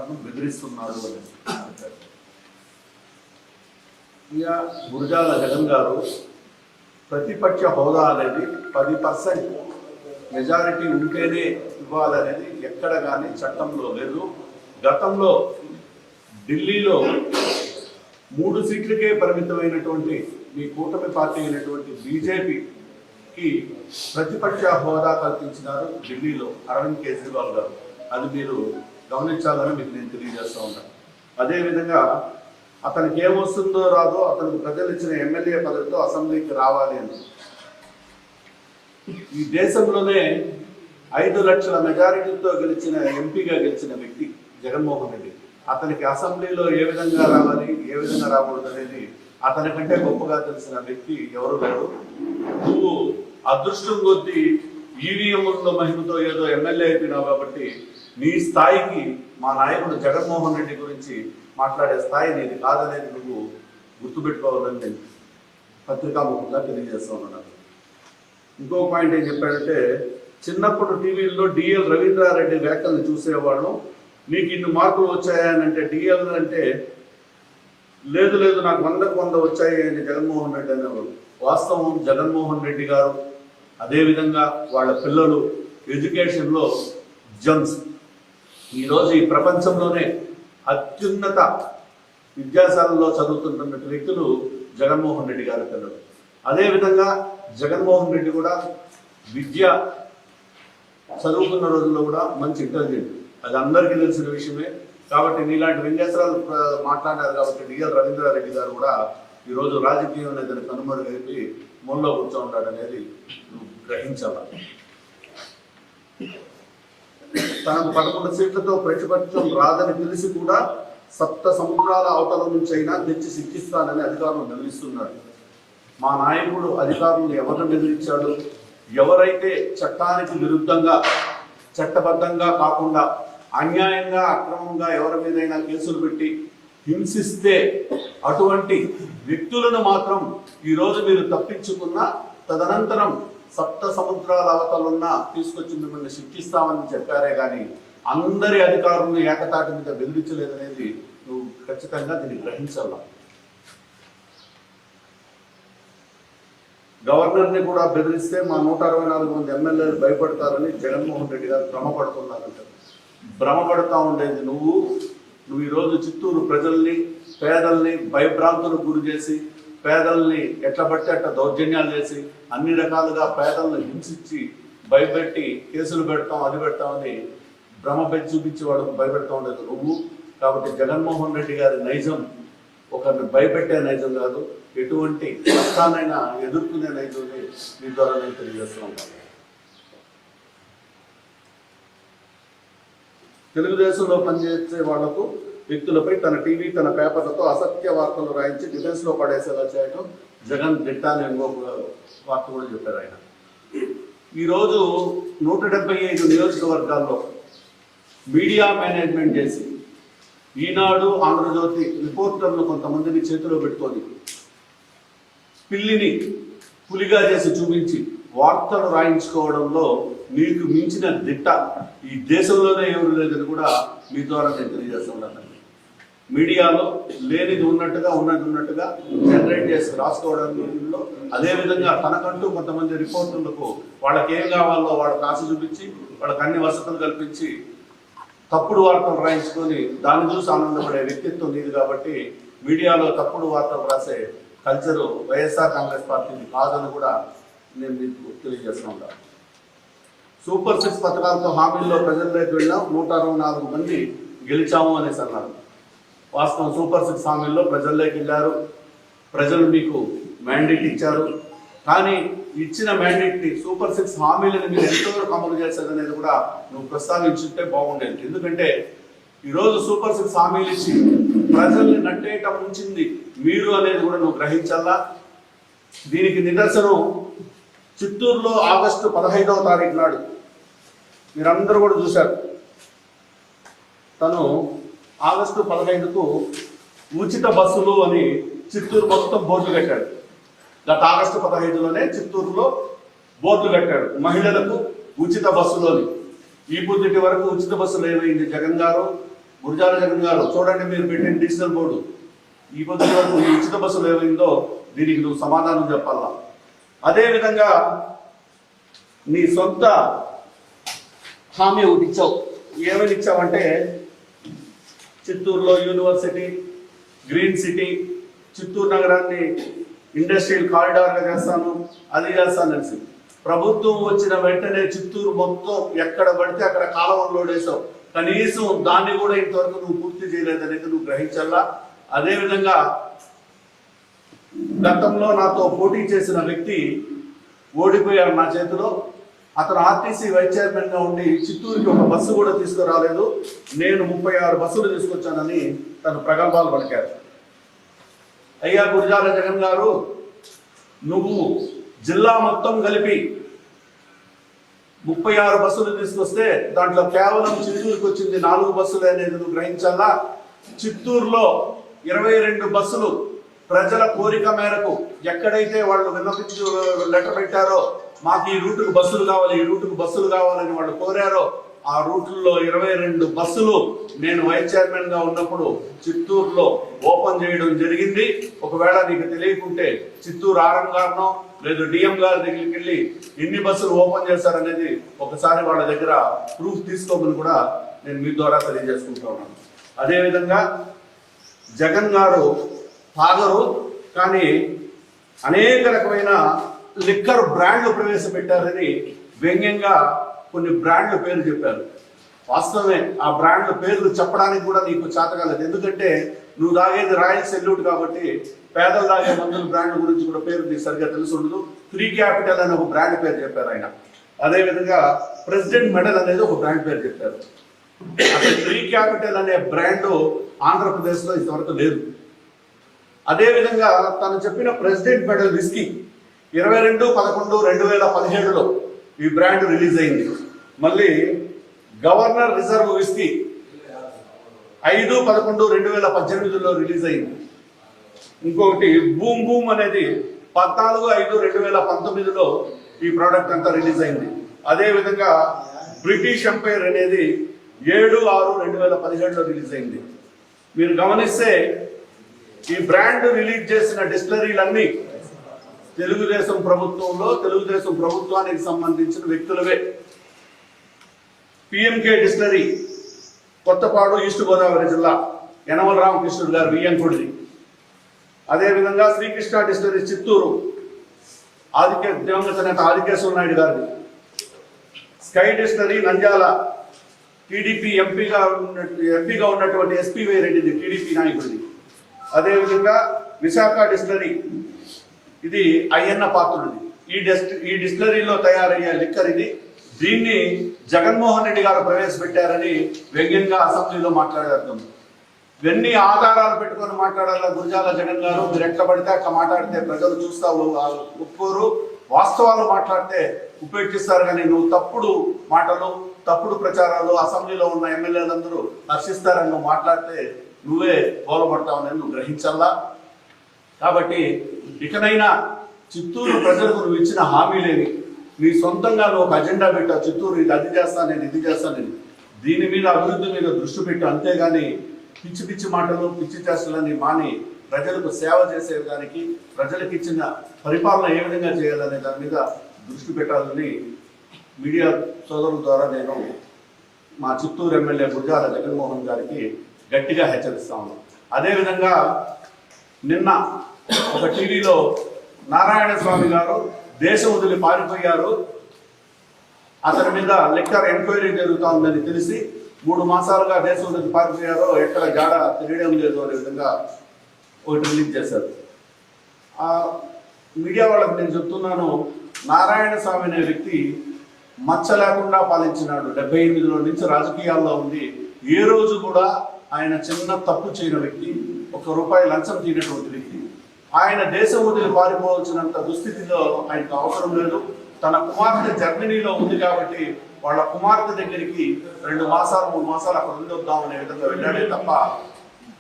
అధికారులను బెదిరిస్తున్నాడు అని చెప్పారు. ఇక గురజాల జగన్ గారు ప్రతిపక్ష హోదా అనేది 10% మెజారిటీ ఉంటేనే ఇవ్వాలనేది ఎక్కడ కానీ చట్టంలో లేదు. గతంలో ఢిల్లీలో 3 సీట్లకే పరిమితమైనటువంటి మీ కూటమి పార్టీ అయినటువంటి బీజేపీకి ప్రతిపక్ష హోదా కల్పించినారు ఢిల్లీలో అరవింద్ కేజ్రీవాల్ గారు. అది మీరు గమనించాలని మీకు నేను తెలియజేస్తూ ఉంటాను. అదేవిధంగా అతనికి ఏమొస్తుందో రాదో అతనికి ప్రజలు ఇచ్చిన ఎమ్మెల్యే పదవితో అసెంబ్లీకి రావాలి అని ఈ దేశంలోనే 5 లక్షల మెజారిటీతో గెలిచిన ఎంపీగా గెలిచిన వ్యక్తి జగన్మోహన్ రెడ్డి. అతనికి అసెంబ్లీలో ఏ విధంగా రావాలి ఏ విధంగా రాకూడదు అనేది అతనికంటే గొప్పగా తెలిసిన వ్యక్తి ఎవరు లేరు. నువ్వు అదృష్టం కొద్దీ ఈవీఎంల మహిమతో ఏదో ఎమ్మెల్యే అయిపోయినావు కాబట్టి నీ స్థాయికి మా నాయకుడు జగన్మోహన్ రెడ్డి గురించి మాట్లాడే స్థాయి నీది కాదనేది నువ్వు గుర్తుపెట్టుకోవాలని నేను పత్రికాముఖంగా తెలియజేస్తా ఉన్నాను. ఇంకో పాయింట్ ఏం చెప్పాడంటే, చిన్నప్పుడు టీవీల్లో డిఎల్ రవీంద్రారెడ్డి వ్యాఖ్యలను చూసేవాళ్ళం. నీకు ఇన్ని మార్కులు వచ్చాయని అంటే డిఎల్ అంటే లేదు లేదు నాకు 100కు 100 వచ్చాయి అని జగన్మోహన్ రెడ్డి అనేవారు. వాస్తవం జగన్మోహన్ రెడ్డి గారు అదేవిధంగా వాళ్ళ పిల్లలు ఎడ్యుకేషన్లో జమ్స్. ఈరోజు ఈ ప్రపంచంలోనే అత్యున్నత విద్యాశాలలో చదువుతున్న వ్యక్తులు జగన్మోహన్ రెడ్డి గారి పిల్లలు. అదేవిధంగా జగన్మోహన్ రెడ్డి కూడా విద్య చదువుకున్న రోజుల్లో కూడా మంచి ఇంటెలిజెంట్, అది అందరికీ తెలిసిన విషయమే. కాబట్టి నీలాంటి వ్యంగ్యాస్త్రాలు మాట్లాడారు కాబట్టి డిఎల్ రవీంద్రారెడ్డి గారు కూడా ఈరోజు రాజకీయం అనేది కనుమరుగైపోయి మూలలో కూర్చో ఉంటాడు అనేది గ్రహించాలి. తనకు 11 సీట్లతో ప్రతిపక్షం రాదని తెలిసి కూడా 7 సముద్రాల అవతల నుంచి అయినా తెచ్చి శిక్షిస్తానని అధికారులు బెదిరిస్తున్నారు. మా నాయకుడు అధికారులను ఎవరిని బెదిరించాడు? ఎవరైతే చట్టానికి విరుద్ధంగా చట్టబద్ధంగా కాకుండా అన్యాయంగా అక్రమంగా ఎవరి మీదైనా కేసులు పెట్టి హింసిస్తే అటువంటి వ్యక్తులను మాత్రం ఈరోజు మీరు తప్పించుకున్న తదనంతరం 7 సముద్రాల అవతలున్న తీసుకొచ్చి మిమ్మల్ని శిక్షిస్తామని చెప్పారే కానీ అందరి అధికారులను ఏకతాటి మీద బెదిరించలేదనేది నువ్వు ఖచ్చితంగా దీన్ని గ్రహించాల. గవర్నర్ని కూడా బెదిరిస్తే మా 164 మంది ఎమ్మెల్యేలు భయపడతారని జగన్మోహన్ రెడ్డి గారు భ్రమపడుతున్నారంట. భ్రమపడతా ఉండేది నువ్వు ఈరోజు చిత్తూరు ప్రజల్ని పేదల్ని భయభ్రాంతులకు గురి చేసి పేదల్ని ఎట్లా పడితే అట్లా దౌర్జన్యాలు చేసి అన్ని రకాలుగా పేదలను హింసించి భయపెట్టి కేసులు పెడతాం అది పెడతామని భ్రమ పెట్టి చూపించి వాళ్ళకు భయపెడతా ఉండేది నువ్వు. కాబట్టి జగన్మోహన్ రెడ్డి గారి నైజం ఒకరిని భయపెట్టే నైజం కాదు, ఎటువంటి కష్టానైనా ఎదుర్కొనే నైజంని మీ ద్వారా నేను తెలియజేస్తూ ఉంటాను. తెలుగుదేశంలో పనిచేసే వాళ్లకు వ్యక్తులపై తన టీవీ తన పేపర్లతో అసత్య వార్తలు రాయించి డిఫెన్స్లో పడేసేలా చేయడం జగన్ దిట్టా అని ఇంకొక వార్త కూడా చెప్పారు ఆయన. ఈరోజు 175 నియోజకవర్గాల్లో మీడియా మేనేజ్మెంట్ చేసి ఈనాడు ఆంధ్రజ్యోతి రిపోర్టర్లు కొంతమందిని చేతిలో పెట్టుకొని పిల్లిని పులిగా చేసి చూపించి వార్తలు రాయించుకోవడంలో నీకు మించిన దిట్ట ఈ దేశంలోనే ఎవరు లేదని కూడా మీ ద్వారా నేను తెలియజేస్తున్నాను. మీడియాలో లేనిది ఉన్నట్టుగా ఉన్నది ఉన్నట్టుగా జనరేట్ చేసి రాసుకోవడంలో అదేవిధంగా తనకంటూ కొంతమంది రిపోర్టర్లకు వాళ్ళకి ఏం కావాలో వాళ్ళకి ఆశ చూపించి వాళ్ళకి అన్ని వసతులు కల్పించి తప్పుడు వార్తలు రాయించుకొని దాన్ని చూసి ఆనందపడే వ్యక్తిత్వం నీది. కాబట్టి మీడియాలో తప్పుడు వార్తలు రాసే కల్చరు వైఎస్ఆర్ కాంగ్రెస్ పార్టీని కాదని కూడా నేను మీకు తెలియజేస్తూ ఉంటాను. సూపర్ 6 పథకాలతో హామీల్లో ప్రజల్లోకి వెళ్ళాం, 164 మంది గెలిచాము అనేసి అన్నారు. వాస్తవం సూపర్ 6 హామీల్లో ప్రజల్లోకి వెళ్ళారు, ప్రజలు మీకు మ్యాండేట్ ఇచ్చారు. కానీ ఇచ్చిన మ్యాండేట్ని సూపర్ 6 హామీలను మీరు ఎంతవరకు అమలు చేశారనేది కూడా నువ్వు ప్రస్తావించుంటే బాగుండేది. ఎందుకంటే ఈరోజు సూపర్ 6 హామీలు ఇచ్చి ప్రజల్ని నట్టేట ఉంచింది మీరు అనేది కూడా నువ్వు గ్రహించాలా. దీనికి నిదర్శనం చిత్తూరులో ఆగస్టు 15వ తారీఖు నాడు మీరందరూ కూడా చూశారు. తను ఆగస్టు 15కు ఉచిత బస్సులు అని చిత్తూరు మొత్తం బోర్డులు కట్టాడు. గత ఆగస్టు 15లోనే చిత్తూరులో బోర్డులు కట్టాడు మహిళలకు ఉచిత బస్సులు అని. ఈ పొద్దుటి వరకు ఉచిత బస్సులు ఏమైంది? జగన్ గారు గురజాల జగన్ గారు చూడండి, మీరు పెట్టిన డిజిటల్ బోర్డు ఈ పొద్దు వరకు ఈ ఉచిత బస్సులు ఏమైందో దీనికి నువ్వు సమాధానం చెప్పాలా. అదేవిధంగా నీ సొంత హామీ ఒకటి ఇచ్చావు. ఏమని ఇచ్చావంటే చిత్తూరులో యూనివర్సిటీ, గ్రీన్ సిటీ, చిత్తూరు నగరాన్ని ఇండస్ట్రియల్ కారిడార్గా చేస్తాను, అది చేస్తానని. ప్రభుత్వం వచ్చిన వెంటనే చిత్తూరు మొత్తం ఎక్కడ పడితే అక్కడ కాలువలు లోడేసావు. కనీసం దాన్ని కూడా ఇంతవరకు నువ్వు పూర్తి చేయలేదనేది నువ్వు గ్రహించాలా. అదేవిధంగా గతంలో నాతో పోటీ చేసిన వ్యక్తి ఓడిపోయాడు నా చేతిలో. అతను ఆర్టీసీ వైస్ చైర్మన్ గా ఉండి చిత్తూరుకి ఒక బస్సు కూడా తీసుకురాలేదు. నేను 36 బస్సులు తీసుకొచ్చానని తను ప్రగల్భాలు పలికారు. అయ్యా గురజాల జగన్ గారు, నువ్వు జిల్లా మొత్తం కలిపి 36 బస్సులు తీసుకొస్తే దాంట్లో కేవలం చిత్తూరుకి వచ్చింది 4 బస్సులు అనేది నువ్వు గ్రహించాలా. చిత్తూరులో 22 బస్సులు ప్రజల కోరిక మేరకు ఎక్కడైతే వాళ్ళు విన్నపించి లెటర్ పెట్టారో మాకు ఈ రూటుకు బస్సులు కావాలి, ఈ రూటుకు బస్సులు కావాలని వాళ్ళు కోరారో ఆ రూట్లలో 22 బస్సులు నేను వైస్ చైర్మన్ గా ఉన్నప్పుడు చిత్తూరులో ఓపెన్ చేయడం జరిగింది. ఒకవేళ నీకు తెలియకుంటే చిత్తూరు ఆర్ఎం గారినో లేదు డిఎం గారి దగ్గరికి వెళ్ళి ఎన్ని బస్సులు ఓపెన్ చేశారనేది ఒకసారి వాళ్ళ దగ్గర ప్రూఫ్ తీసుకోమని కూడా నేను మీ ద్వారా తెలియజేసుకుంటా ఉన్నాను. అదేవిధంగా జగన్ గారు తాగరు, కానీ అనేక రకమైన లిక్కర్ బ్రాండ్లు ప్రవేశపెట్టారని వ్యంగ్యంగా కొన్ని బ్రాండ్ల పేర్లు చెప్పారు. వాస్తవమే, ఆ బ్రాండ్ల పేర్లు చెప్పడానికి కూడా నీకు చేతకాలేదు. ఎందుకంటే నువ్వు తాగేది రాయల్ సెల్యూట్ కాబట్టి పేదలు తాగే మందుల బ్రాండ్ గురించి కూడా పేరు నీకు సరిగ్గా తెలిసి ఉండదు. 3 క్యాపిటల్ అనే ఒక బ్రాండ్ పేరు చెప్పారు ఆయన. అదేవిధంగా ప్రెసిడెంట్ మెడల్ అనేది ఒక బ్రాండ్ పేరు చెప్పారు. అసలు 3 క్యాపిటల్ అనే బ్రాండ్ ఆంధ్రప్రదేశ్లో ఇంతవరకు లేదు. అదేవిధంగా తను చెప్పిన ప్రెసిడెంట్ మెడల్ విస్కీ 22/11/2017లో ఈ బ్రాండ్ రిలీజ్ అయింది. మళ్ళీ గవర్నర్ రిజర్వ్ విస్కీ 5/11/2018లో రిలీజ్ అయింది. ఇంకొకటి బూమ్ బూమ్ అనేది 14/5/2019లో ఈ ప్రోడక్ట్ అంతా రిలీజ్ అయింది. అదేవిధంగా బ్రిటిష్ ఎంపైర్ అనేది 7/6/2017లో రిలీజ్ అయింది. మీరు గమనిస్తే ఈ బ్రాండ్ రిలీజ్ చేసిన డిస్టిలరీలన్నీ తెలుగుదేశం ప్రభుత్వంలో తెలుగుదేశం ప్రభుత్వానికి సంబంధించిన వ్యక్తులవే. PMK distillery Kothapadu, east Godavari జిల్లా, యనమల రామకృష్ణుడు గారు వియ్యంకుడిది. అదేవిధంగా శ్రీకృష్ణ డిస్టిలరీ చిత్తూరు, దివంగత నేత ఆదికేశ్వర నాయుడు గారిది. స్కై డిస్టిలరీ నంద్యాల, టీడీపీ ఎంపీగా ఉన్నటువంటి ఎస్పీవై రెడ్డిది, టీడీపీ నాయకుడిది. అదేవిధంగా విశాఖ డిస్టిలరీ, ఇది అయ్యన్న పాత్రుడిది. ఈ డిస్టిలరీలో తయారయ్యే లిక్కర్ ఇది. దీన్ని జగన్మోహన్ రెడ్డి గారు ప్రవేశపెట్టారని వ్యంగ్యంగా అసెంబ్లీలో మాట్లాడారు. ఇవన్నీ ఆధారాలు పెట్టుకొని మాట్లాడాల గురజాల జగన్ గారు. మీరు ఎట్లా పడితే అట్లా మాట్లాడితే ప్రజలు చూస్తా ఒప్పుకోరు. వాస్తవాలు మాట్లాడితే ఉపేక్షిస్తారు. కానీ నువ్వు తప్పుడు మాటలు, తప్పుడు ప్రచారాలు అసెంబ్లీలో ఉన్న ఎమ్మెల్యేలందరూ హర్షిస్తారని నువ్వు మాట్లాడితే నువ్వే బోలపడతావని నువ్వు గ్రహించాలా. కాబట్టి ఇకనైనా చిత్తూరు ప్రజలకు నువ్వు ఇచ్చిన హామీలేని నీ సొంతంగా నువ్వు ఒక అజెండా పెట్టావు. చిత్తూరు ఇది అది చేస్తాను, నేను ఇది చేస్తానని. దీని మీద అభివృద్ధి మీద దృష్టి పెట్టు. అంతేగాని పిచ్చి పిచ్చి మాటలు, పిచ్చి చేష్టలని మాని ప్రజలకు సేవ చేసేదానికి, ప్రజలకు ఇచ్చిన పరిపాలన ఏ విధంగా చేయాలనే దాని మీద దృష్టి పెట్టాలని మీడియా సోదరుల ద్వారా నేను మా చిత్తూరు ఎమ్మెల్యే గురజాల జగన్మోహన్ గారికి గట్టిగా హెచ్చరిస్తా ఉన్నాను. అదేవిధంగా నిన్న ఒక టీవీలో నారాయణ స్వామి గారు దేశం వదిలి పారిపోయారు, అతని మీద లిక్కర్ ఎంక్వైరీ జరుగుతూ ఉందని తెలిసి 3 మాసాలుగా దేశం వదిలి పారిపోయారో ఎక్కడ జాడ తెలియడం లేదు అనే విధంగా ఒకటి రిలీజ్ చేశారు. ఆ మీడియా వాళ్ళకి నేను చెప్తున్నాను, నారాయణ స్వామి అనే వ్యక్తి మచ్చ లేకుండా పాలించినాడు. 78లో నుంచి రాజకీయాల్లో ఉంది. ఏ రోజు కూడా ఆయన చిన్న తప్పు చేయని వ్యక్తి, ₹1 లంచం తీయనటువంటి వ్యక్తి. ఆయన దేశం వదిలి పారిపోవాల్సినంత దుస్థితిలో ఆయనకు అవసరం లేదు. తన కుమార్తె జర్మనీలో ఉంది కాబట్టి వాళ్ళ కుమార్తె దగ్గరికి 2 మాసాలు 3 మాసాలు అక్కడ ఉండొద్దాం అనే విధంగా వెళ్ళాడే తప్ప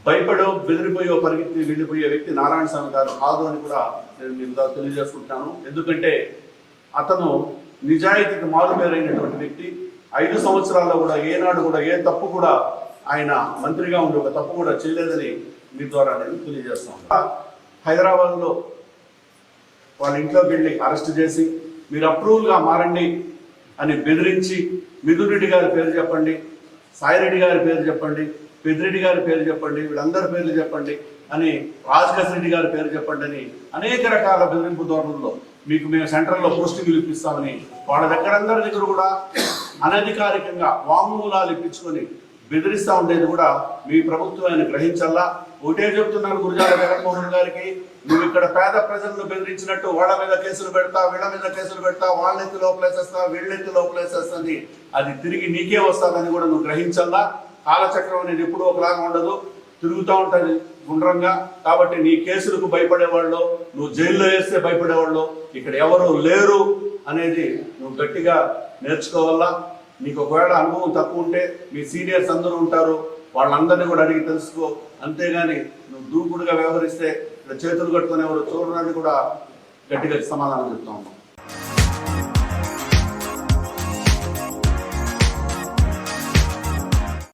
భయపడో బెదిరిపోయో పరిగెత్తి వెళ్ళిపోయే వ్యక్తి నారాయణ స్వామి గారు కాదు అని కూడా నేను మీకు తెలియజేసుకుంటున్నాను. ఎందుకంటే అతను నిజాయితీకి మారుపేరైనటువంటి వ్యక్తి. 5 సంవత్సరాల్లో కూడా ఏనాడు కూడా ఏ తప్పు కూడా ఆయన మంత్రిగా ఉండి ఒక తప్పు కూడా చేయలేదని మీ ద్వారా నేను తెలియజేస్తాను. హైదరాబాద్లో వాళ్ళ ఇంట్లోకి వెళ్ళి అరెస్ట్ చేసి మీరు అప్రూవల్గా మారండి అని బెదిరించి మిథున్ రెడ్డి గారి పేరు చెప్పండి, సాయిరెడ్డి గారి పేరు చెప్పండి, పెద్దిరెడ్డి గారి పేరు చెప్పండి, వీళ్ళందరి పేర్లు చెప్పండి అని, రాజకేశ్ రెడ్డి గారి పేరు చెప్పండి అని అనేక రకాల బెదిరింపు ధోరణుల్లో మీకు మేము సెంట్రల్లో పోస్టింగ్లు ఇప్పిస్తామని వాళ్ళ అందరి దగ్గర కూడా అనధికారికంగా వాంగ్మూలాలు ఇప్పించుకొని బెదిరిస్తూ ఉండేది కూడా మీ ప్రభుత్వం ఆయన గ్రహించాలా. ఒకటే చెప్తున్నాను గురజాల జగన్మోహన్ గారికి, నువ్వు ఇక్కడ పేద ప్రజలను బెదిరించినట్టు వాళ్ళ మీద కేసులు పెడతా, వీళ్ళ మీద కేసులు పెడతా, వాళ్ళెత్తి లోపలేసేస్తా, వీళ్ళెత్తి లోపలేసేస్తుంది, అది తిరిగి నీకే వస్తుందని కూడా నువ్వు గ్రహించాలా. కాలచక్రం అనేది ఎప్పుడూ ఒకలాగా ఉండదు, తిరుగుతూ ఉంటుంది గుండ్రంగా. కాబట్టి నీ కేసులకు భయపడేవాళ్ళు, నువ్వు జైల్లో వేస్తే భయపడేవాళ్ళు ఇక్కడ ఎవరు లేరు అనేది నువ్వు గట్టిగా నేర్చుకోవాలా. నీకు ఒకవేళ అనుభవం తక్కువ ఉంటే మీ సీనియర్స్ అందరూ ఉంటారు, వాళ్ళందరినీ కూడా అడిగి తెలుసుకో. అంతేగాని నువ్వు దూకుడుగా వ్యవహరిస్తే ఇక్కడ చేతులు కట్టుకుని ఎవరు చూడడానికి కూడా గట్టిగా సమాధానం చెప్తా ఉన్నాం.